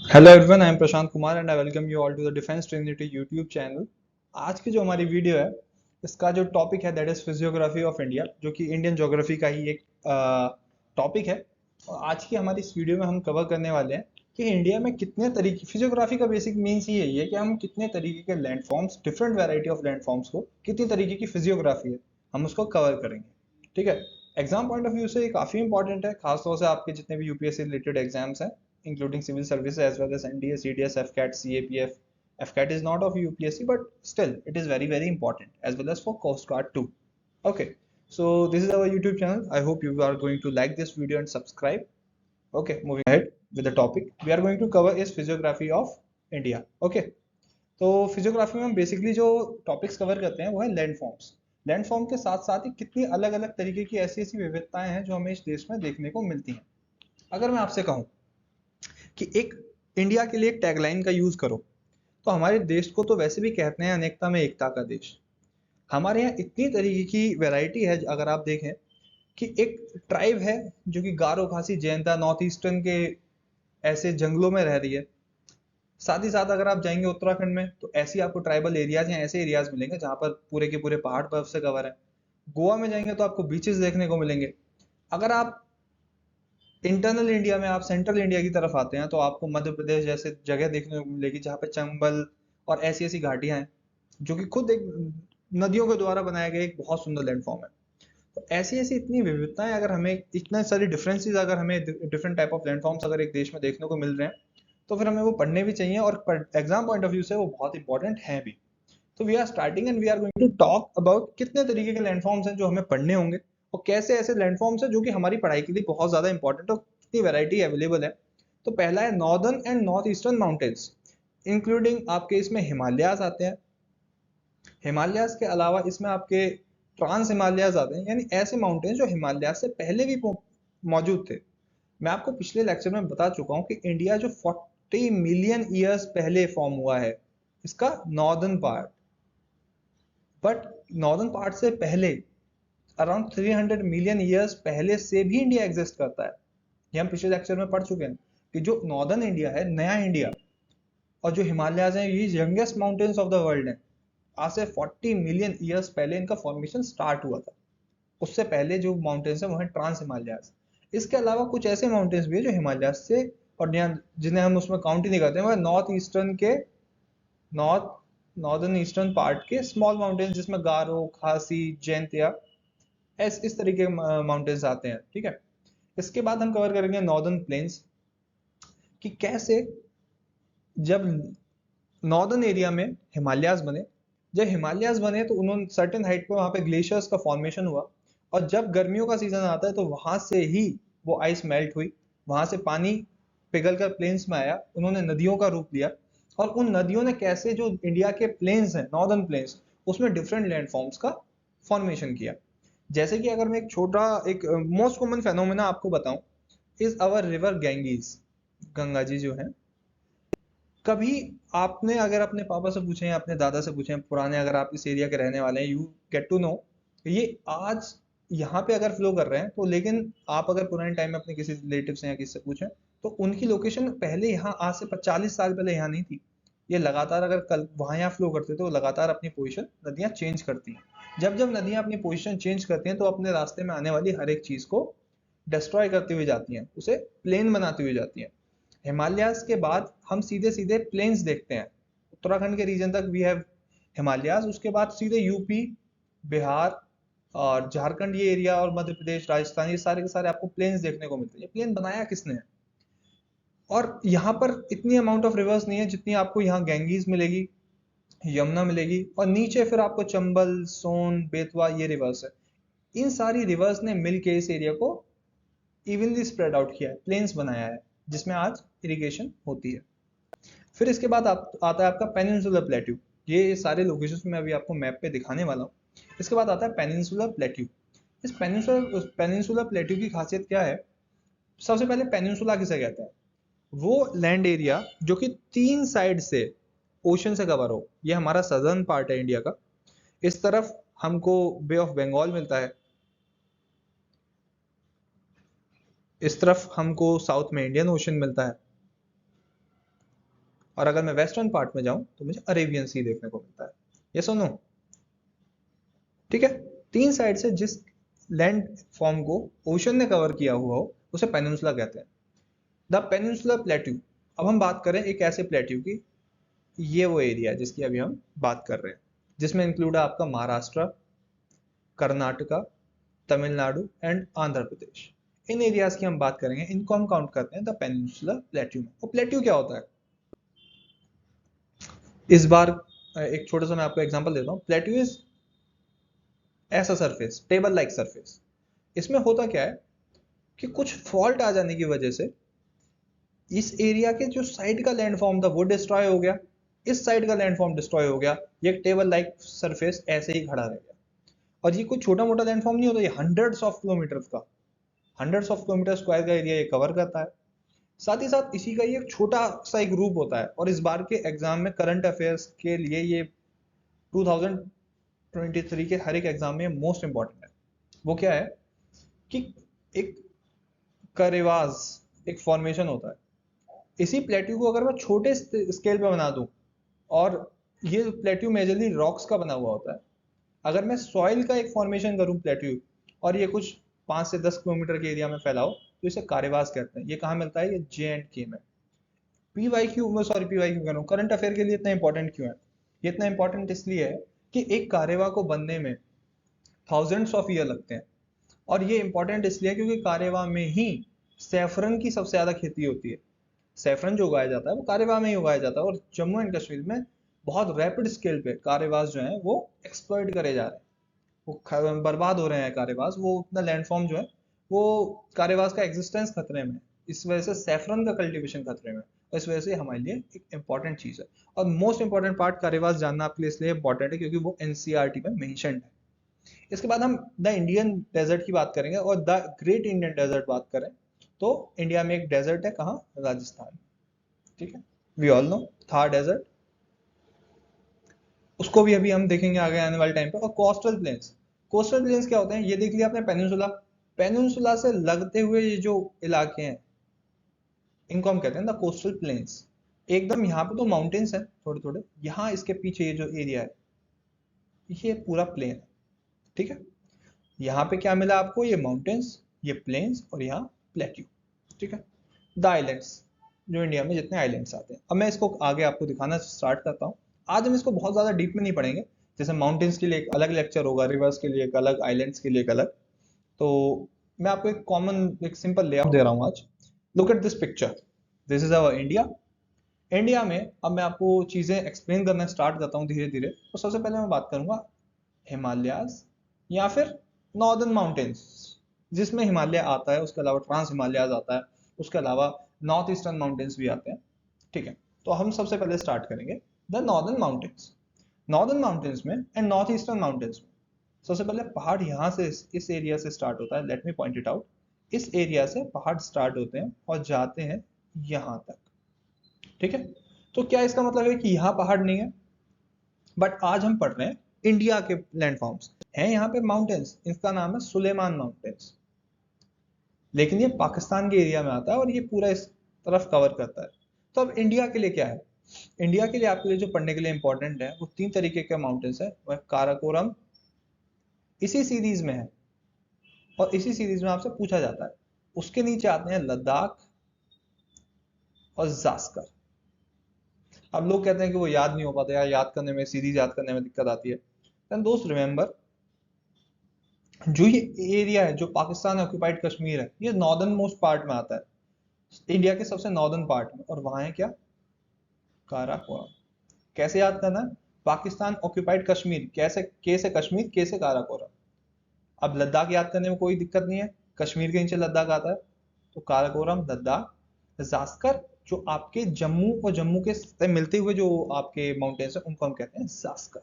Hello everyone, I am Prashant Kumar and I welcome you all to the Defence Trinity YouTube channel. आज की जो हमारी video है, इसका जो टॉपिक है that is physiography of India, जो कि इंडियन ज्योग्राफी का ही एक टॉपिक है। और आज की हमारी इस वीडियो में हम कवर करने वाले हैं कि इंडिया में कितने तरीके, फिजियोग्राफी का बेसिक मीन्स ही यही है कि हम कितने तरीके के landforms, different variety of landforms को, कितनी तरीके की फिजियोग्राफी है, हम उसको कवर करेंगे। ठीक है। एग्जाम पॉइंट ऑफ व्यू से ये काफी इंपॉर्टेंट है, खासतौर से आपके जितने भी यूपीएससी रिलेटेड एग्जाम्स हैं, including civil services as well as NDA, CDS, FCAT, CAPF. FCAT is not of UPSC, but still it is very very important as well as for Coast Guard too. Okay, so this is our YouTube channel. I hope you are going to like this video and subscribe. Okay, moving ahead with the topic we are going to cover is physiography of India. Okay, तो physiography में हम basically जो topics cover करते हैं वो है land forms. Land form के साथ साथ ही कितनी अलग अलग तरीके की ऐसी ऐसी विविधताएं हैं जो हमें इस देश में देखने को मिलती हैं। अगर मैं आपसे कहूँ कि एक इंडिया के लिए एक टैगलाइन का यूज करो, तो हमारे देश को तो वैसे भी कहते हैं अनेकता में एकता का देश। हमारे यहाँ इतनी तरीके की वैरायटी है, अगर आप देखें कि एक ट्राइब है जो कि गारो खासी जयंता नॉर्थ ईस्टर्न के ऐसे जंगलों में रह रही है। साथ ही साथ अगर आप जाएंगे उत्तराखंड में तो ऐसी आपको ट्राइबल एरियाज या ऐसे एरियाज मिलेंगे जहां पर पूरे के पूरे पहाड़ बर्फ से कवर है। गोवा में जाएंगे तो आपको बीचेस देखने को मिलेंगे। अगर आप इंटरनल इंडिया में, आप सेंट्रल इंडिया की तरफ आते हैं तो आपको मध्य प्रदेश जैसे जगह देखने को मिलेगी जहाँ पे चंबल और ऐसी ऐसी घाटियां हैं जो कि खुद एक नदियों के द्वारा बनाया गया एक बहुत सुंदर लैंडफॉर्म है। तो ऐसी ऐसी इतनी विविधताएं, अगर हमें इतने सारी डिफरेंसेस, अगर हमें डिफरेंट टाइप ऑफ लैंडफॉर्म्स अगर एक देश में देखने को मिल रहे हैं, तो फिर हमें वो पढ़ने भी चाहिए और एग्जाम पॉइंट ऑफ व्यू से वो बहुत इंपॉर्टेंट है भी। तो we are starting and we are going to talk about कितने तरीके के लैंडफॉर्म्स हैं जो हमें पढ़ने होंगे, और कैसे ऐसे लैंडफॉर्म्स हैं जो कि हमारी पढ़ाई के लिए बहुत ज्यादा इंपॉर्टेंट और कितनी वैरायटी अवेलेबल है। तो पहला है northern and north eastern mountains, including आपके इसमें हिमालयाज आते हैं। हिमालयाज के अलावा इसमें आपके ट्रांस हिमालयाज आते हैं, यानी ऐसे माउंटेन्स जो हिमालयाज से पहले भी मौजूद थे। मैं आपको पिछले लेक्चर में बता चुका हूं कि इंडिया जो 40 मिलियन ईयर्स पहले फॉर्म हुआ है, इसका northern part, but northern part से पहले अराउंड 300 मिलियन ईयर्स पहले से भी इंडिया एग्जिस्ट करता है। ये हम पिछले लेक्चर में पढ़ चुके हैं कि जो नॉर्दर्न इंडिया है, नया इंडिया, और जो हिमालयाज हैं, ये youngest mountains of the world हैं। आज से 40 मिलियन ईयर्स पहले इनका फॉर्मेशन स्टार्ट हुआ था। उससे पहले जो माउंटेन्स हैं वो है ट्रांस हिमालयाज। इसके अलावा कुछ ऐसे माउंटेन्स भी है जो हिमालयाज से, और जिन्हें हम उसमें काउंट ही नहीं करते हैं, वो नॉर्थ ईस्टर्न के, नॉर्थ नॉर्दर्न ईस्टर्न पार्ट के स्मॉल माउंटेन्स, जिसमें गारो, खासी, जैंतिया, इस तरीके के माउंटेन्स आते हैं। ठीक है। इसके बाद हम कवर करेंगे नॉर्दर्न प्लेन्स, कि कैसे जब नॉर्दर्न एरिया में हिमालयाज बने, जब हिमालयाज बने तो उन्होंने सर्टेन हाइट पे वहां पे ग्लेशियर्स का फॉर्मेशन हुआ, और जब गर्मियों का सीजन आता है तो वहां से ही वो आइस मेल्ट हुई, वहां से पानी पिघल कर प्लेन्स में आया, उन्होंने नदियों का रूप लिया, और उन नदियों ने कैसे जो इंडिया के प्लेन्स हैं, नॉर्दर्न प्लेन्स, उसमें डिफरेंट लैंडफॉर्म्स का फॉर्मेशन किया। जैसे कि अगर मैं एक छोटा, एक मोस्ट कॉमन फेनोमेना आपको बताऊं, is our river Ganges, Ganga ji जो है। कभी आपने अगर अपने पापा से पूछें या अपने दादा से पूछें, पुराने, अगर आप इस एरिया के रहने वाले हैं, यू गेट टू नो ये आज यहाँ पे अगर फ्लो कर रहे हैं, तो लेकिन आप अगर पुराने टाइम में अपने किसी रिलेटिव से या किसी से पूछें, तो उनकी लोकेशन पहले यहाँ आज से 40 साल पहले यहाँ नहीं थी। ये लगातार, अगर कल वहां यहाँ फ्लो करते तो लगातार अपनी पोजीशन नदियां चेंज करती हैं। जब जब नदियां अपनी पोजीशन चेंज करती हैं तो अपने रास्ते में आने वाली हर एक चीज को डिस्ट्रॉय करती हुई जाती हैं, उसे प्लेन बनाती हुई जाती हैं। हिमालयाज के बाद हम सीधे सीधे प्लेन्स देखते हैं। उत्तराखंड के रीजन तक वी हैव हिमालयाज, उसके बाद सीधे यूपी, बिहार और झारखंड, ये एरिया, और मध्य प्रदेश, राजस्थान, ये सारे के सारे आपको प्लेन्स देखने को मिलते हैं। ये प्लेन बनाया किसने है? और यहाँ पर इतनी अमाउंट ऑफ रिवर्स नहीं है जितनी आपको यहाँ गैंगीज मिलेगी, यमुना मिलेगी, और नीचे फिर आपको चंबल, सोन, बेतवा, ये रिवर्स है। इन सारी रिवर्स ने मिलके इस एरिया को इवनली स्प्रेड आउट किया है, प्लेन्स बनाया है, जिसमें आज इरिगेशन होती है। फिर इसके बाद आता है आपका पेनिनसुलर प्लेट्यू। ये सारे लोकेशंस मैं अभी आपको मैप पे दिखाने वाला हूँ। इसके बाद आता है पेनिनसुलर प्लेट्यू। इस पेनिनसुलर प्लेट्यू की खासियत क्या है? सबसे पहले पेनिनसुला किसे कहते हैं? वो लैंड एरिया जो कि 3 साइड से ओशन से कवर हो। ये हमारा सदर्न पार्ट है इंडिया का। इस तरफ हमको बे ऑफ बंगाल मिलता है, इस तरफ हमको साउथ में इंडियन ओशन मिलता है, और अगर मैं वेस्टर्न पार्ट में जाऊं तो मुझे अरेबियन सी देखने को मिलता है। ये सुनो, ठीक है। तीन साइड से जिस लैंड फॉर्म को ओशन ने कवर किया हुआ हो उसे पेनिनसुला कहते हैं, द पेनिनसुलर प्लेट्यू। अब हम बात करें एक ऐसे प्लेट्यू की, ये वो एरिया है जिसकी अभी हम बात कर रहे हैं, जिसमें इंक्लूड है आपका Maharashtra, Karnataka, Tamil Nadu and Andhra Pradesh. In areas की हम बात करेंगे, इनको हम काउंट करते हैं द पेनिनसुलर प्लेट्यू में। और प्लेट्यू क्या होता है, इस बार एक छोटा सा मैं आपको एग्जांपल देता हूँ। प्लेट्यू इज ऐसा सरफेस, टेबल लाइक सरफेस। इसमें होता क्या है कि कुछ फॉल्ट आ जाने की वजह से इस एरिया के जो साइड का लैंडफॉर्म था वो डिस्ट्रॉय हो गया, इस साइड का लैंडफॉर्म डिस्ट्रॉय हो गया, ये एक टेबल लाइक सरफेस ऐसे ही खड़ा रह गया। और ये कोई छोटा मोटा लैंडफॉर्म नहीं होता, ये हंड्रेड्स ऑफ किलोमीटर का, हंड्रेड्स ऑफ किलोमीटर स्क्वायर का एरिया ये कवर करता है। साथ ही साथ इसी का ये एक छोटा सा एक ग्रुप होता है। और इस बार के एग्जाम में करंट अफेयर्स के लिए ये 2023 के हर एक एग्जाम में मोस्ट इंपॉर्टेंट है। वो क्या है कि एक करेवाज एक फॉर्मेशन होता है। इसी प्लेट्यू को अगर मैं छोटे स्केल पे बना दूं, और ये प्लेट्यू मेजरली रॉक्स का बना हुआ होता है, अगर मैं सॉइल का एक फॉर्मेशन करूं प्लेट्यू, और ये कुछ 5 से 10 किलोमीटर के एरिया में फैला हो, तो इसे कारेवास कहते हैं। ये कहाँ मिलता है, ये J&K में। पी वाई क्यू कह रहा हूँ, करंट अफेयर के लिए इतना इंपॉर्टेंट क्यों है? ये इतना इंपॉर्टेंट इसलिए है कि एक कारेवा को बनने में थाउजेंड्स ऑफ ईयर लगते हैं। और ये इंपॉर्टेंट इसलिए है क्योंकि कारेवा में ही सैफरन की सबसे ज्यादा खेती होती है। सैफरन जो उगाया जाता है वो कारेवा में ही उगाया जाता है, और जम्मू एंड कश्मीर में बहुत रैपिड स्केल पे कारेवास जो है वो एक्सप्लॉइट करे जा रहे हैं, वो बर्बाद हो रहे हैं कारेवास। वो उतना लैंडफॉर्म जो है वो कारेवास का एग्जिस्टेंस खतरे में है। इस वजह से सैफरन का कल्टीवेशन खतरे में है, और इस वजह से हमारे लिए एक इंपॉर्टेंट चीज है। और मोस्ट इंपॉर्टेंट पार्ट कारेवास जानना आपके लिए इसलिए इंपॉर्टेंट है क्योंकि वो एनसीईआरटी में मेंशन्ड है। इसके बाद हम द इंडियन डेजर्ट की बात करेंगे, और द ग्रेट इंडियन डेजर्ट बात करें तो इंडिया में एक डेजर्ट है, कहाँ, राजस्थान। ठीक है, we all know Thar desert, उसको भी अभी हम देखेंगे आगे आने वाले टाइम पे। और कोस्टल प्लेन्स, कोस्टल प्लेन्स क्या होते हैं, ये देख लिया आपने पेनिनसुला, पेनिनसुला से लगते हुए ये जो इलाके हैं इनको हम कहते हैं द कोस्टल प्लेन्स। एकदम यहाँ पे तो माउंटेन्स हैं थोड़े थोड़े, यहाँ इसके पीछे ये जो एरिया है ये पूरा प्लेन है। ठीक है, यहाँ पे क्या मिला आपको, ये माउंटेन्स, ये प्लेन्स, और यहाँ प्लेट्यू। ठीक है, द आइलैंड्स, जो इंडिया में जितने आइलैंड्स आते हैं। अब मैं इसको आगे आपको दिखाना स्टार्ट करता हूँ। आज हम इसको बहुत ज़्यादा डीप में नहीं पढ़ेंगे, जैसे माउंटेन्स के लिए एक अलग लेक्चर होगा, रिवर्स के लिए एक अलग, आइलैंड्स के लिए एक अलग। तो मैं आपको एक कॉमन एक सिंपल लेआउट दे रहा हूँ आज। Look at this picture, this is our India. India में अब मैं आपको चीज़ें एक्सप्लेन करना स्टार्ट करता हूँ धीरे धीरे। तो सबसे पहले मैं बात करूंगा हिमालयाज या फिर नॉर्दर्न माउंटेन्स, जिसमें हिमालय आता है, उसके अलावा ट्रांस हिमालयाज आता है, उसके अलावा नॉर्थ ईस्टर्न माउंटेन्स भी आते हैं। ठीक है, तो हम सबसे पहले स्टार्ट करेंगे the northern mountains. Northern mountains में एंड नॉर्थ ईस्टर्न माउंटेन्स में सबसे पहले पहाड़ यहाँ से, इस एरिया से स्टार्ट होता है। Let me point it out, इस एरिया से पहाड़ स्टार्ट होते हैं और जाते हैं यहाँ तक। ठीक है, तो क्या इसका मतलब है कि यहाँ पहाड़ नहीं है? बट आज हम पढ़ रहे हैं इंडिया के लैंडफॉर्म्स हैं, यहाँ पे माउंटेन्स, इसका नाम है सुलेमान माउंटेन्स। लेकिन ये पाकिस्तान के एरिया में आता है और ये पूरा इस तरफ कवर करता है। तो अब इंडिया के लिए क्या है, इंडिया के लिए आपके लिए जो पढ़ने के लिए इंपॉर्टेंट है वो तीन तरीके के माउंटेन्स है। वह काराकोरम इसी सीरीज में है, और इसी सीरीज में आपसे पूछा जाता है। उसके नीचे आते हैं लद्दाख और जास्कर। अब लोग कहते हैं कि वो याद नहीं हो पाता, यार याद करने में, सीरीज याद करने में दिक्कत आती है। देन दोस्त रिमेंबर, जो ये एरिया है जो पाकिस्तान ऑक्यूपाइड कश्मीर है, ये नॉर्दर्न मोस्ट पार्ट में आता है, इंडिया के सबसे नॉर्दर्न पार्ट में। और वहां है क्या, काराकोरम। कैसे याद करना है, पाकिस्तान ऑक्यूपाइड कश्मीर, कैसे, के से कश्मीर, के से काराकोरम। अब लद्दाख याद करने में कोई दिक्कत नहीं है, कश्मीर के नीचे लद्दाख आता है, तो काराकोरम, लद्दाख। जास्कर जो आपके जम्मू और जम्मू के से मिलते हुए जो आपके माउंटेन्स है उनको हम कहते हैं जास्कर।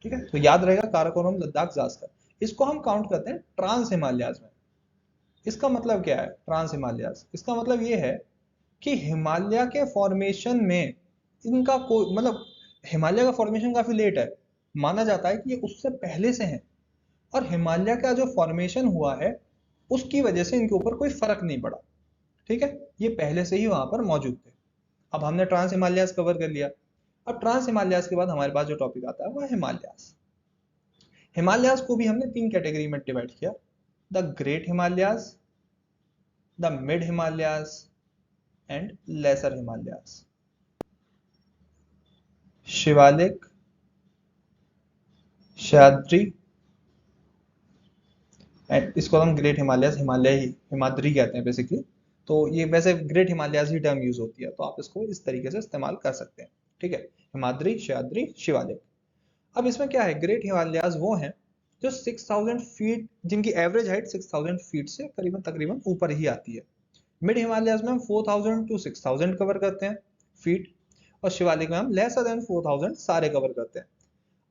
ठीक है, तो याद रहेगा काराकोरम, लद्दाख, जास्कर। इसको हम काउंट करते हैं ट्रांस हिमालयाज में। इसका मतलब क्या है ट्रांस हिमालयाज, इसका मतलब ये है कि हिमालय के फॉर्मेशन में इनका कोई मतलब, हिमालय का फॉर्मेशन काफी लेट है, माना जाता है कि ये उससे पहले से है, और हिमालय का जो फॉर्मेशन हुआ है उसकी वजह से इनके ऊपर कोई फर्क नहीं पड़ा। ठीक है, ये पहले से ही वहां पर मौजूद थे। अब हमने ट्रांस हिमालयाज कवर कर लिया। अब ट्रांस हिमालयाज के बाद हमारे पास जो टॉपिक आता है वो है हिमालयाज। हिमालयाज को भी हमने 3 कैटेगरी में डिवाइड किया, the great Himalayas, the mid Himalayas and lesser Himalayas. Shivalik, Sahyadri and इसको हम ग्रेट हिमालयाज, हिमाद्री कहते हैं बेसिकली। तो ये वैसे ग्रेट हिमालयाज ही टर्म यूज होती है, तो आप इसको इस तरीके से इस्तेमाल कर सकते हैं। ठीक है, हिमाद्री, सह्याद्री, शिवालिक। अब इसमें क्या है, ग्रेट हिमालयाज वो हैं जो 6000 फीट, जिनकी एवरेज हाइट 6000 फीट से करीबन तकरीबन ऊपर ही आती है। मिड हिमालयाज में हम 4000 टू 6000 कवर करते हैं फीट, और शिवालिक में हम लेसर देन 4000 सारे कवर करते हैं।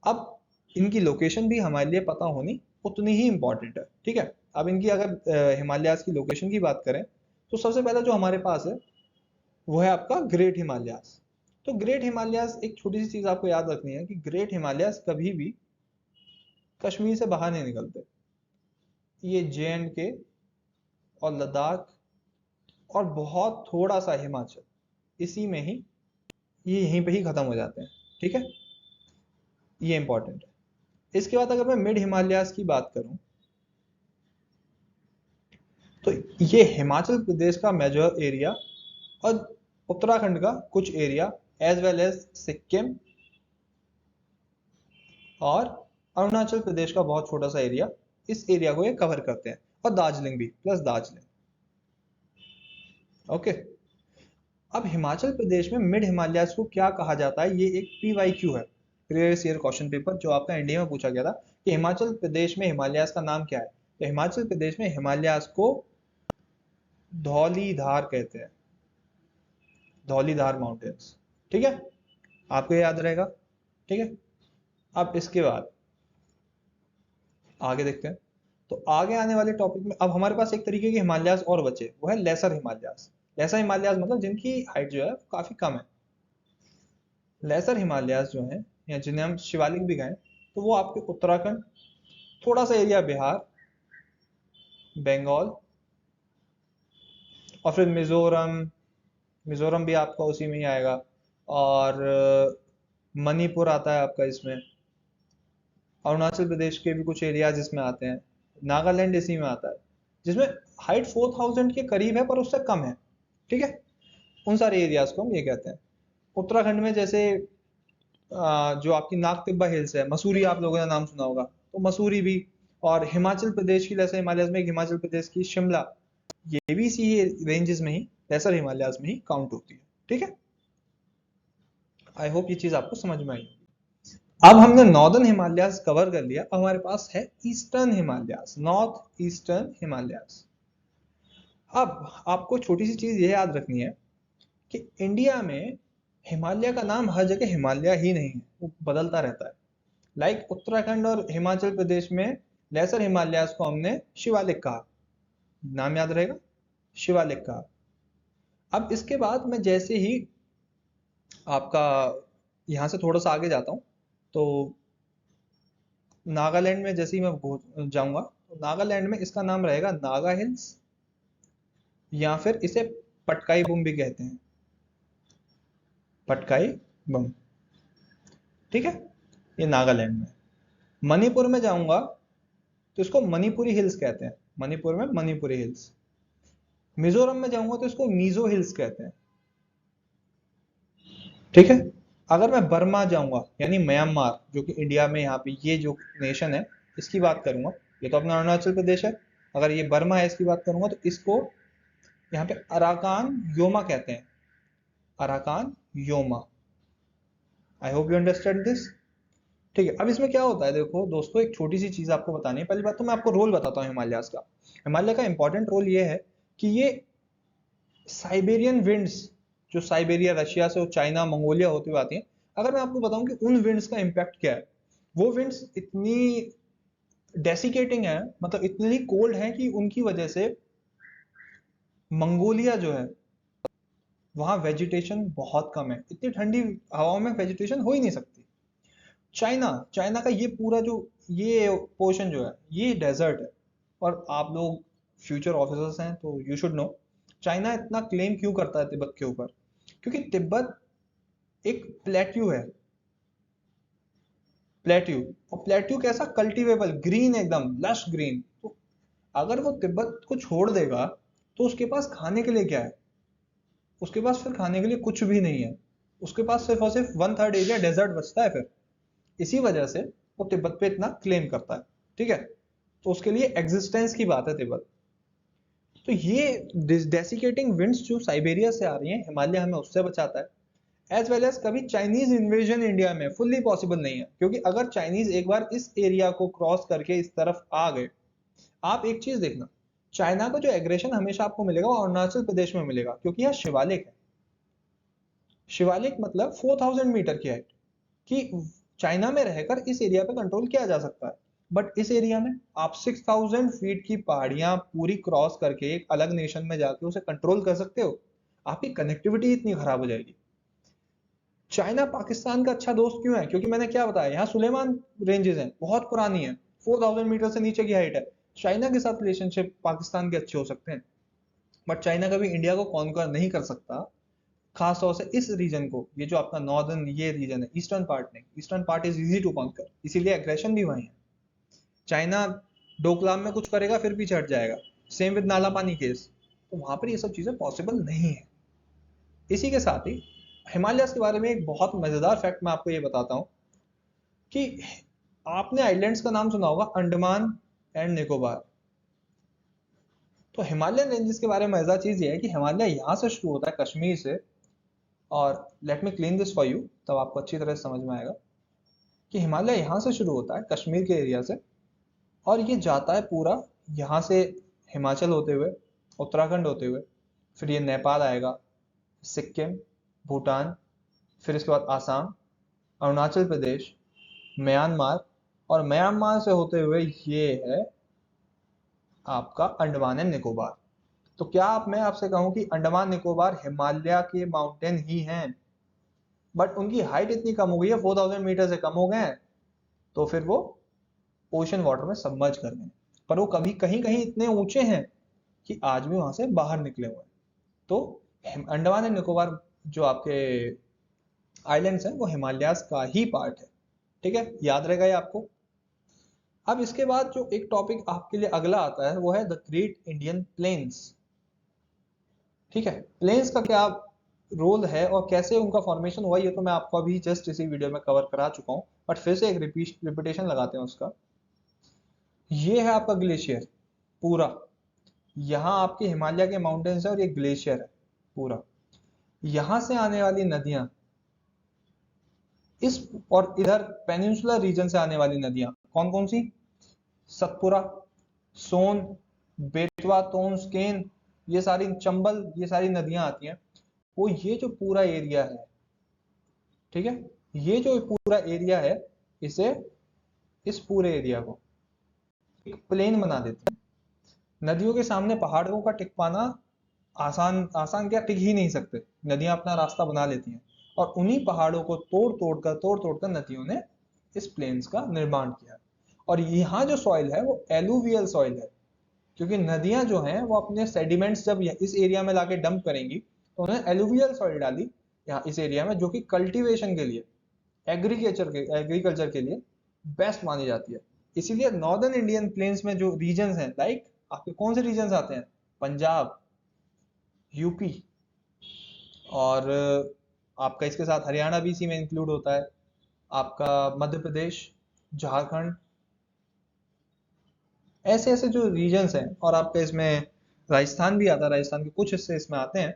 अब इनकी लोकेशन भी हमारे लिए पता होनी उतनी ही इंपॉर्टेंट है। ठीक है, अब इनकी अगर हिमालयाज की लोकेशन की बात करें तो सबसे पहले जो हमारे पास है वो है आपका ग्रेट हिमालयाज। तो ग्रेट हिमालयाज, एक छोटी सी चीज आपको याद रखनी है कि ग्रेट हिमालयाज कभी भी कश्मीर से बाहर नहीं निकलते। ये JNK और लद्दाख और बहुत थोड़ा सा हिमाचल, इसी में ही ये यहीं पे ही खत्म हो जाते हैं। ठीक है, ये इंपॉर्टेंट है। इसके बाद अगर मैं मिड हिमालयाज की बात करूं तो ये हिमाचल प्रदेश का मेजर एरिया और उत्तराखंड का कुछ area as well as Sikkim और अरुणाचल प्रदेश का बहुत छोटा सा एरिया, इस एरिया को ये कवर करते हैं, और दार्जिलिंग भी, प्लस दार्जिलिंग। ओके, अब हिमाचल प्रदेश में मिड हिमालयाज को क्या कहा जाता है, ये एक PYQ है, प्रीवियस ईयर क्वेश्चन पेपर, जो आपका इंडिया में पूछा गया था कि हिमाचल प्रदेश में हिमालयाज का नाम क्या है। तो हिमाचल प्रदेश में हिमालयाज को धौलीधार कहते हैं, धौलीधार माउंटेन्स। ठीक है, आपको याद रहेगा। ठीक है, अब इसके बाद आगे देखते हैं। तो आगे आने वाले टॉपिक में अब हमारे पास एक तरीके के हिमालयाज और बचे, वो है लेसर हिमालयाज। लेसर हिमालयाज मतलब जिनकी हाइट जो है काफी कम है। लेसर हिमालयाज जो है, या जिन्हें हम शिवालिक भी कहें, तो वो आपके उत्तराखंड, थोड़ा सा एरिया बिहार, बंगाल, और फिर मिजोरम, मिजोरम भी आपका उसी में ही आएगा, और मणिपुर आता है आपका इसमें, अरुणाचल प्रदेश के भी कुछ एरियाज इसमें आते हैं, नागालैंड इसी में आता है, जिसमें हाइट 4000 के करीब है पर उससे कम है। ठीक है, उन सारे एरियाज को हम ये कहते हैं। उत्तराखंड में जैसे जो आपकी नागतिब्बा हिल्स है, मसूरी आप लोगों ने नाम सुना होगा, तो मसूरी भी, और हिमाचल प्रदेश की लेसर हिमालयाज में एक हिमाचल प्रदेश की शिमला, ये भी इसी रेंजेस में ही, लेसर हिमालयाज में ही काउंट होती है। ठीक है, आई होप ये चीज आपको समझ में आई। अब हमने नॉर्दर्न हिमालयाज कवर कर लिया, अब हमारे पास है eastern Himalayas, north eastern Himalayas. अब आपको छोटी सी चीज ये याद रखनी है कि इंडिया में हिमालय का नाम हर जगह हिमालय ही नहीं है, वो बदलता रहता है। लाइक उत्तराखंड और हिमाचल प्रदेश में लेसर हिमालयाज को हमने शिवालिक कहा, नाम याद रहेगा, शिवालिक कहा। अब इसके बाद मैं जैसे ही आपका यहाँ से थोड़ा सा आगे जाता हूँ, तो नागालैंड में जैसे ही मैं जाऊंगा, तो नागालैंड में इसका नाम रहेगा नागा हिल्स, या फिर इसे पटकाई बुम भी कहते हैं, पटकाई बम। ठीक है, ये नागालैंड में। मणिपुर में जाऊंगा तो इसको मणिपुरी हिल्स कहते हैं, मणिपुर में मणिपुरी हिल्स। मिजोरम में जाऊंगा तो इसको मिजो हिल्स कहते हैं। ठीक है, अगर मैं बर्मा जाऊंगा यानी म्यांमार, जो कि इंडिया में यहाँ पे ये जो नेशन है इसकी बात करूंगा, ये तो अपना अरुणाचल प्रदेश है, अगर ये बर्मा है इसकी बात करूंगा तो इसको यहाँ पे अराकान योमा कहते हैं, Arakan Yoma. I hope you understand this. ठीक है, अब इसमें क्या होता है, देखो दोस्तों, एक छोटी सी चीज आपको बतानी है। पहली बात तो मैं आपको रोल बताता हूँ हिमालयाज का। हिमालय का इंपॉर्टेंट रोल ये है कि ये साइबेरियन विंड्स, जो साइबेरिया, रशिया से चाइना, मंगोलिया होते हुए आती हैं, अगर मैं आपको बताऊं कि उन विंड्स का इम्पैक्ट क्या है, वो विंड्स इतनी डेसिकेटिंग है, मतलब इतनी कोल्ड है कि उनकी वजह से मंगोलिया जो है वहां वेजिटेशन बहुत कम है, इतनी ठंडी हवाओं में वेजिटेशन हो ही नहीं सकती। चाइना, चाइना का ये पूरा जो ये पोर्शन जो है ये डेजर्ट है, और आप लोग फ्यूचर ऑफिसर्स हैं तो यू शुड नो चाइना इतना क्लेम क्यों करता है तिब्बत के ऊपर। क्योंकि तिब्बत एक प्लेट्यू है, प्लेट्यू। और प्लेट्यू कैसा? कल्टीवेबल, ग्रीन, एकदम लश ग्रीन। तो अगर वो तिब्बत को छोड़ देगा तो उसके पास खाने के लिए क्या है? उसके पास फिर खाने के लिए कुछ भी नहीं है। उसके पास सिर्फ और सिर्फ 1/3 एरिया डेजर्ट बचता है फिर। इसी वजह से वो तिब्बत पे इतना क्लेम करता है। ठीक है, तो उसके लिए एग्जिस्टेंस की बात है तिब्बत। तो ये डेसिकेटिंग विंड्स जो साइबेरिया से आ रही हैं, हिमालय हमें उससे बचाता है। एज वेल एज कभी चाइनीज इन्वेजन इंडिया में फुल्ली पॉसिबल नहीं है, क्योंकि अगर चाइनीज एक बार इस एरिया को क्रॉस करके इस तरफ आ गए, आप एक चीज देखना, चाइना का जो एग्रेशन हमेशा आपको मिलेगा वो अरुणाचल प्रदेश में मिलेगा, क्योंकि यहाँ शिवालिक है। शिवालिक मतलब 4000 मीटर की हाइट, कि चाइना में रहकर इस एरिया पे कंट्रोल किया जा सकता है। बट इस एरिया में आप 6000 फीट की पहाड़ियां पूरी क्रॉस करके एक अलग नेशन में जाके उसे कंट्रोल कर सकते हो? आपकी कनेक्टिविटी इतनी खराब हो जाएगी। चाइना पाकिस्तान का अच्छा दोस्त क्यों है? क्योंकि मैंने क्या बताया, यहाँ सुलेमान रेंजेस हैं, बहुत पुरानी है, 4000 मीटर से नीचे की हाइट है। चाइना के साथ रिलेशनशिप पाकिस्तान के अच्छे हो सकते हैं, बट चाइना कभी इंडिया को कॉन्कर नहीं कर सकता, खास तौर से इस रीजन को। ये जो आपका नॉर्दर्न ये रीजन है, ईस्टर्न पार्ट नहीं, eastern part is easy to conquer, इसीलिए एग्रेशन भी वहीं है। चाइना डोकलाम में कुछ करेगा फिर पीछे हट जाएगा। सेम विद नाला पानी केस, तो वहां पर ये सब चीजें पॉसिबल नहीं है। इसी के साथ ही हिमालय के बारे में एक बहुत मजेदार फैक्ट मैं आपको ये बताता हूँ कि आपने आइलैंड्स का नाम सुना होगा, अंडमान एंड निकोबार। तो हिमालयन रेंजेस के बारे में मजेदार चीज ये है कि हिमालय यहाँ से शुरू होता है, कश्मीर से। और let me clean this for you, तब आपको अच्छी तरह से समझ में आएगा कि हिमालय यहाँ से शुरू होता है, कश्मीर के एरिया से, और ये जाता है पूरा यहाँ से हिमाचल होते हुए, उत्तराखंड होते हुए, फिर ये नेपाल आएगा, सिक्किम, भूटान, फिर इसके बाद आसाम, अरुणाचल प्रदेश, म्यांमार, और म्यांमार से होते हुए ये है आपका अंडमान एंड निकोबार। तो क्या मैं आपसे कहूं कि अंडमान निकोबार हिमालय के माउंटेन ही हैं, बट उनकी हाइट इतनी कम हो गई है, 4000 मीटर से कम हो गए हैं, तो फिर वो ओशन वाटर में सबमर्ज कर गए। पर वो कभी कहीं कहीं इतने ऊंचे हैं कि आज भी वहां से बाहर निकले हुए हैं। तो अंडमान एंड निकोबार जो आपके आइलैंड्स हैं वो हिमालयाज का ही पार्ट है। ठीक है, याद रहेगा ये आपको। अब इसके बाद जो एक टॉपिक आपके लिए अगला आता है वो है द ग्रेट इंडियन प्लेन्स। ठीक है, प्लेन्स का क्या रोल है और कैसे उनका फॉर्मेशन हुआ, ये तो मैं आपको अभी जस्ट इसी वीडियो में कवर करा चुका हूँ, बट फिर से एक रिपीटेशन लगाते हैं उसका। ये है आपका ग्लेशियर पूरा, यहाँ आपके हिमालय के माउंटेन्स है और ये ग्लेशियर है पूरा। यहाँ से आने वाली नदियां, इस और इधर पेनिनसुलर रीजन से आने वाली नदियां कौन कौन सी? सतपुरा, सोन, बेतवा, तोंस, केन, ये सारी, चंबल, ये सारी नदियां आती हैं। वो ये जो पूरा एरिया है, ठीक है, ये जो पूरा एरिया है, इसे, इस पूरे एरिया को एक प्लेन बना देते हैं। नदियों के सामने पहाड़ों का टिक पाना आसान, आसान क्या, टिक ही नहीं सकते। नदियां अपना रास्ता बना लेती हैं, और उन्हीं पहाड़ों को तोड़ तोड़ कर नदियों ने इस प्लेन्स का निर्माण किया। और यहाँ जो सॉइल है वो एलुवियल सॉइल है, क्योंकि नदियां जो हैं वो अपने सेडिमेंट्स जब इस एरिया में लाके डंप करेंगी, तो उन्होंने एलुवियल सॉइल डाली यहाँ इस एरिया में, जो कि कल्टीवेशन के लिए, एग्रीकल्चर के लिए बेस्ट मानी जाती है। इसीलिए नॉर्दर्न इंडियन प्लेन्स में जो रीजन हैं, लाइक आपके कौन से रीजन आते हैं? पंजाब, यूपी, और आपका इसके साथ हरियाणा भी इसी में इंक्लूड होता है, आपका मध्य प्रदेश, झारखंड, ऐसे ऐसे जो रीजन्स हैं, और आपका इसमें राजस्थान भी आता है, राजस्थान के कुछ हिस्से इसमें आते हैं।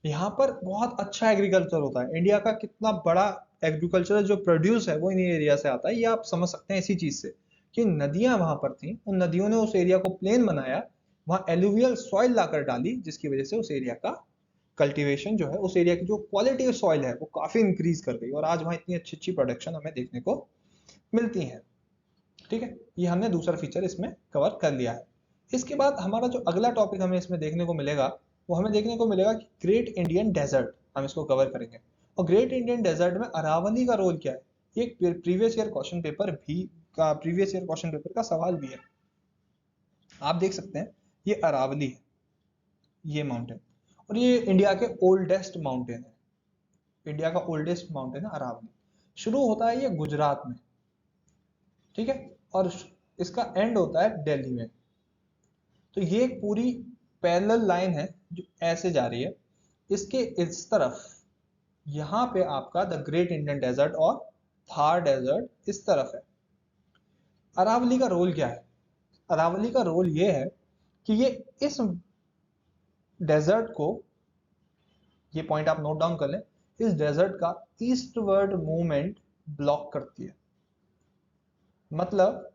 यहाँ पर बहुत अच्छा एग्रीकल्चर होता है। इंडिया का कितना बड़ा एग्रीकल्चरल जो प्रोड्यूस है वो इन एरिया से आता है, ये आप समझ सकते हैं इसी चीज से कि नदियां वहां पर थी, उन नदियों ने उस एरिया को प्लेन बनाया, वहां एलुवियल सॉइल लाकर डाली, जिसकी वजह से उस एरिया का कल्टीवेशन जो है, उस एरिया की जो क्वालिटी ऑफ सॉइल है वो काफी इंक्रीज कर गई, और आज वहां इतनी अच्छी अच्छी प्रोडक्शन हमें देखने को मिलती है। ठीक है, ये हमने दूसरा फीचर इसमें कवर कर लिया है। इसके बाद हमारा जो अगला टॉपिक हमें इसमें देखने को मिलेगा, वो हमें देखने को मिलेगा कि ग्रेट इंडियन डेजर्ट, हम इसको कवर करेंगे। और ग्रेट इंडियन डेजर्ट में अरावली का रोल क्या है, ये एक प्रीवियस ईयर क्वेश्चन पेपर भी का, प्रीवियस ईयर क्वेश्चन पेपर का सवाल भी है। आप देख सकते हैं ये अरावली है, ये माउंटेन, और ये इंडिया के ओल्डेस्ट माउंटेन है। इंडिया का ओल्डेस्ट माउंटेन है अरावली। शुरू होता है ये गुजरात में, ठीक है, और इसका एंड होता है दिल्ली में। तो ये एक पूरी पैरेलल लाइन है जो ऐसे जा रही है। इसके इस तरफ यहाँ पे आपका द ग्रेट इंडियन डेजर्ट और थार डेजर्ट इस तरफ है। अरावली का रोल क्या है? अरावली का रोल ये है कि ये इस डेजर्ट को, ये पॉइंट आप नोट डाउन कर लें, इस डेजर्ट का ईस्टवर्ड मूवमेंट ब्लॉक करती है। मतलब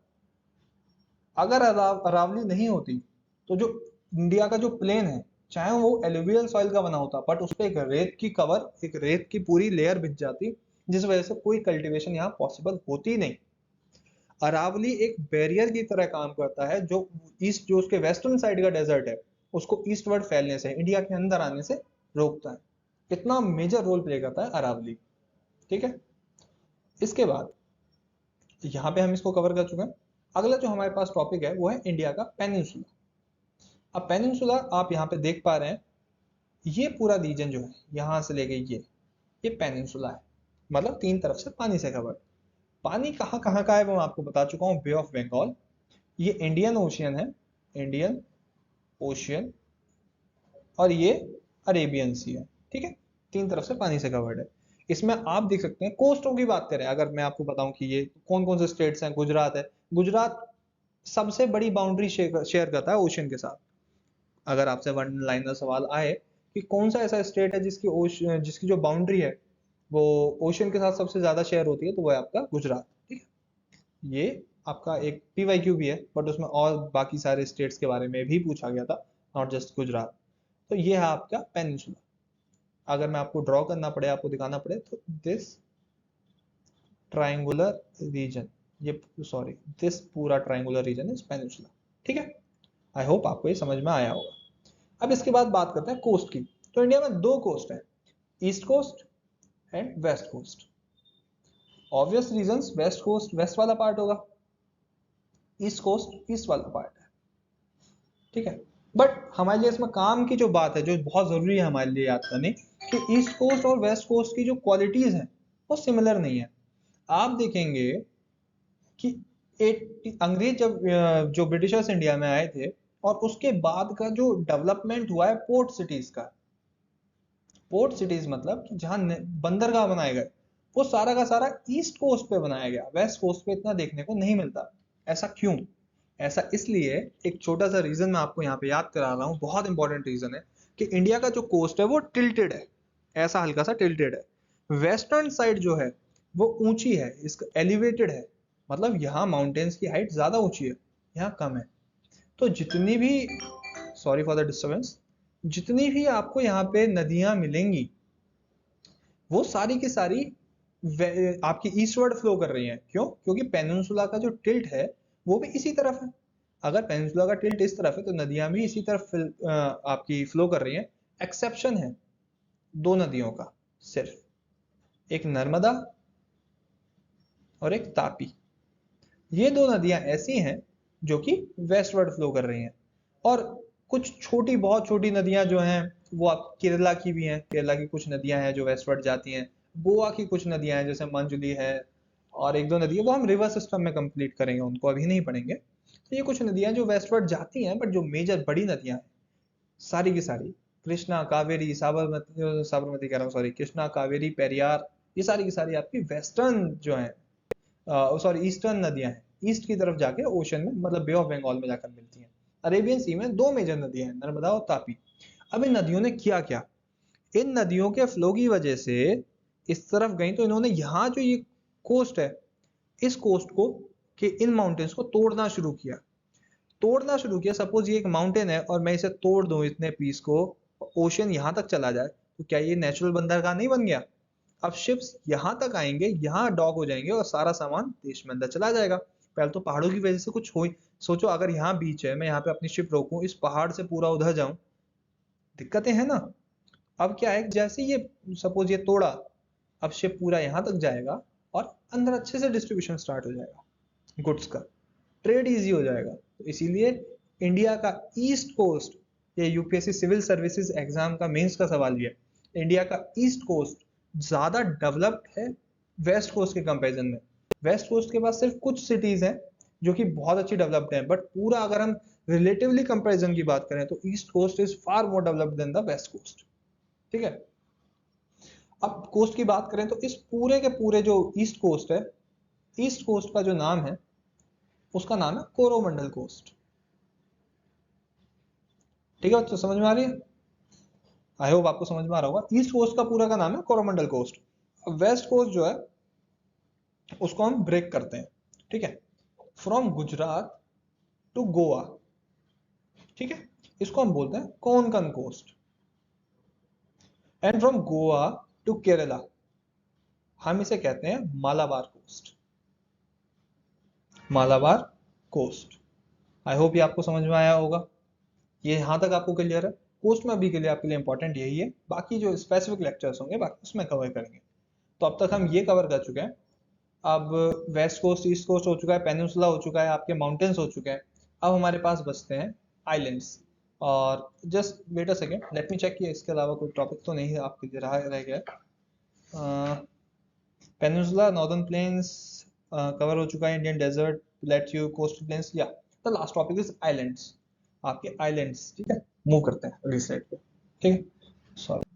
अगर अरावली नहीं होती तो जो इंडिया का जो प्लेन है, चाहे वो एलुवियल सॉइल का बना होता, बट उस पर एक रेत की कवर, एक रेत की पूरी लेयर बिछ जाती, जिस वजह से कोई कल्टीवेशन यहाँ पॉसिबल होती नहीं। अरावली एक बैरियर की तरह काम करता है जो ईस्ट, जो उसके वेस्टर्न साइड का डेजर्ट है उसको ईस्टवर्ड फैलने से, इंडिया के अंदर आने से रोकता है। इतना मेजर रोल प्ले करता है अरावली, ठीक है। इसके बाद यहाँ पे हम इसको कवर कर चुके हैं। अगला जो हमारे पास टॉपिक है वो है इंडिया का पेनिनसुला। अब पेनिनसुला आप यहाँ पे देख पा रहे हैं, ये पूरा रीजन जो है यहाँ से लेके ये पेनिनसुला है, मतलब तीन तरफ से पानी से कवर्ड। पानी कहाँ कहाँ का है वो मैं आपको बता चुका हूँ, बे ऑफ बंगाल, ये इंडियन ओशियन है, इंडियन ओशियन, और ये अरेबियन सी है, ठीक है। तीन तरफ से पानी से कवर्ड है। इसमें आप देख सकते हैं, कोस्टों की बात करें अगर मैं आपको बताऊं कि ये कौन कौन से स्टेट्स हैं, गुजरात है। गुजरात सबसे बड़ी बाउंड्री शेयर करता है ओशियन के साथ। अगर आपसे वन लाइनर सवाल आए कि कौन सा ऐसा स्टेट है जिसकी जो बाउंड्री है वो ओशियन के साथ सबसे ज्यादा शेयर होती है, तो वो है आपका गुजरात, ठीक है। ये आपका एक पीवाईक्यू भी है, बट उसमें और बाकी सारे स्टेट्स के बारे में भी पूछा गया था, नॉट जस्ट गुजरात। तो ये है आपका पेनिनसुला। अगर मैं आपको ड्रॉ करना पड़े, आपको दिखाना पड़े, तो दिस ट्राइंगुलर रीजन, ये सॉरी, दिस पूरा ट्राइंगुलर रीजन इज पेनिनसुला, ठीक है। आई होप आपको ये समझ में आया होगा। अब इसके बाद बात करते हैं कोस्ट की। तो इंडिया में दो कोस्ट है, east coast and west coast. Obvious reasons, west coast west वाला पार्ट होगा, ईस्ट कोस्ट ईस्ट वाला पार्ट है, ठीक है। बट हमारे लिए इसमें काम की जो बात है, जो बहुत जरूरी है हमारे लिए याद करनी, कि ईस्ट कोस्ट और वेस्ट कोस्ट की जो क्वालिटीज हैं वो सिमिलर नहीं है। आप देखेंगे कि अंग्रेज जब जो ब्रिटिशर्स इंडिया में आए थे, और उसके बाद का जो डेवलपमेंट हुआ है पोर्ट सिटीज का, पोर्ट सिटीज मतलब कि जहां बंदरगाह बनाए गए, वो सारा का सारा ईस्ट कोस्ट पे बनाया गया, वेस्ट कोस्ट पे इतना देखने को नहीं मिलता। ऐसा क्यों? ऐसा इसलिए, एक छोटा सा रीजन मैं आपको यहाँ पे याद करा रहा हूँ, बहुत इंपॉर्टेंट रीजन है, कि इंडिया का जो कोस्ट है वो टिल्टेड है, ऐसा हल्का सा टिल्टेड है। वेस्टर्न साइड जो है वो ऊंची है, इसका एलिवेटेड है, मतलब यहाँ माउंटेन्स की हाइट ज्यादा ऊंची है, यहाँ कम है। तो जितनी भी, सॉरी फॉर द डिस्टर्बेंस, जितनी भी आपको यहाँ पे नदियां मिलेंगी वो सारी की सारी आपकी ईस्टवर्ड फ्लो कर रही हैं। क्यों? क्योंकि पेनिनसुला का जो टिल्ट है वो भी इसी तरफ है। अगर पेनिनसुला का टिल्ट इस तरफ है तो नदियां भी इसी तरफ आपकी फ्लो कर रही हैं। एक्सेप्शन है दो नदियों का सिर्फ, एक नर्मदा और एक तापी। ये दो नदियां ऐसी हैं जो कि वेस्टवर्ड फ्लो कर रही हैं, और कुछ छोटी, बहुत छोटी नदियां जो हैं वो आप केरला की भी हैं, केरला की कुछ नदियां हैं जो वेस्टवर्ड जाती हैं, गोवा की कुछ नदियां हैं जैसे मंजुली है, और एक दो नदियां वो हम रिवर सिस्टम में कंप्लीट करेंगे, उनको अभी नहीं पढ़ेंगे। तो ये कुछ नदियां जो वेस्टवर्ड जाती हैं, बट जो मेजर बड़ी नदियां हैं सारी की सारी, कृष्णा, कावेरी, साबरमती, साबरमती कह रहा हूँ, सॉरी, कृष्णा, कावेरी, पेरियार, ये सारी की सारी आपकी वेस्टर्न जो है, सॉरी, ईस्टर्न नदियां हैं, ईस्ट की तरफ जाके ओशन में, मतलब बे ऑफ बंगाल में जाकर मिलती हैं। अरेबियन सी में दो मेजर नदियां हैं, नर्मदा और तापी। अब इन नदियों ने किया क्या? इन नदियों के फ्लो की वजह से इस तरफ गई, तो इन्होंने यहाँ जो ये कोस्ट है, इस कोस्ट को, कि इन माउंटेन्स को तोड़ना शुरू किया, तोड़ना शुरू किया। सपोज ये एक माउंटेन है और मैं इसे तोड़ दूं इतने पीस को, ओशन यहाँ तक चला जाए, तो क्या ये नेचुरल बंदरगाह नहीं बन गया? अब शिप्स यहाँ तक आएंगे, यहाँ डॉक हो जाएंगे, और सारा सामान देश में अंदर चला जाएगा। पहले तो पहाड़ों की वजह से कुछ हो ही, सोचो अगर यहाँ बीच है, मैं यहाँ पे अपनी शिप रोकूं, इस पहाड़ से पूरा उधर जाऊं, दिक्कतें हैं ना। अब क्या है, जैसे ये सपोज ये तोड़ा, अब शिप पूरा यहाँ तक जाएगा और अंदर अच्छे से डिस्ट्रीब्यूशन स्टार्ट हो जाएगा गुड्स का, ट्रेड इजी हो जाएगा। तो इसीलिए इंडिया का ईस्ट कोस्ट, ये यूपीएससी सिविल सर्विसेज एग्जाम का मेंस का सवाल भी है, इंडिया का ईस्ट कोस्ट ज्यादा डेवलप्ड है वेस्ट कोस्ट के कंपैरिजन में। वेस्ट कोस्ट के पास सिर्फ कुछ सिटीज हैं जो कि बहुत अच्छी डेवलप्ड हैं, बट पूरा अगर हम रिलेटिवली कंपैरिजन की बात करें तो east coast is far more developed than the west coast. ठीक है, अब कोस्ट की बात करें तो इस पूरे के पूरे जो ईस्ट कोस्ट है, ईस्ट कोस्ट का जो नाम है उसका नाम है कोरोमंडल कोस्ट। ठीक है, तो समझ में आ रही है? आई होप आपको समझ में आ रहा होगा। ईस्ट कोस्ट का पूरा का नाम है कोरोमंडल कोस्ट। वेस्ट कोस्ट जो है उसको हम ब्रेक करते हैं, ठीक है, फ्रॉम गुजरात टू गोवा। ठीक है, इसको हम बोलते हैं Konkan coast. And from Goa to Kerala हम इसे कहते हैं Malabar coast. Malabar coast. I hope ये आपको समझ में आया होगा। ये यहां तक आपको क्लियर है? कोस्ट में अभी के लिए आपके लिए इंपॉर्टेंट यही है, बाकी जो स्पेसिफिक लेक्चर्स होंगे बाकी उसमें कवर करेंगे। तो अब तक हम ये कवर कर चुके हैं। अब वेस्ट कोस्ट ईस्ट कोस्ट हो चुका है, पेनिनसुला हो चुका है, आपके माउंटेन्स हो चुके हैं। अब हमारे पास बचते हैं आइलैंड्स। और just wait a second, let me check कि इसके अलावा कोई टॉपिक तो नहीं है आपके लिए रह गया। पेनिनसुला, नॉर्दर्न प्लेन्स कवर हो चुका है, Indian desert, plateau, coastal plains, या the last topic is islands. आपके आइलैंड्स, ठीक है, मूव करते हैं अगली स्लाइड पे। ठीक है, सॉरी।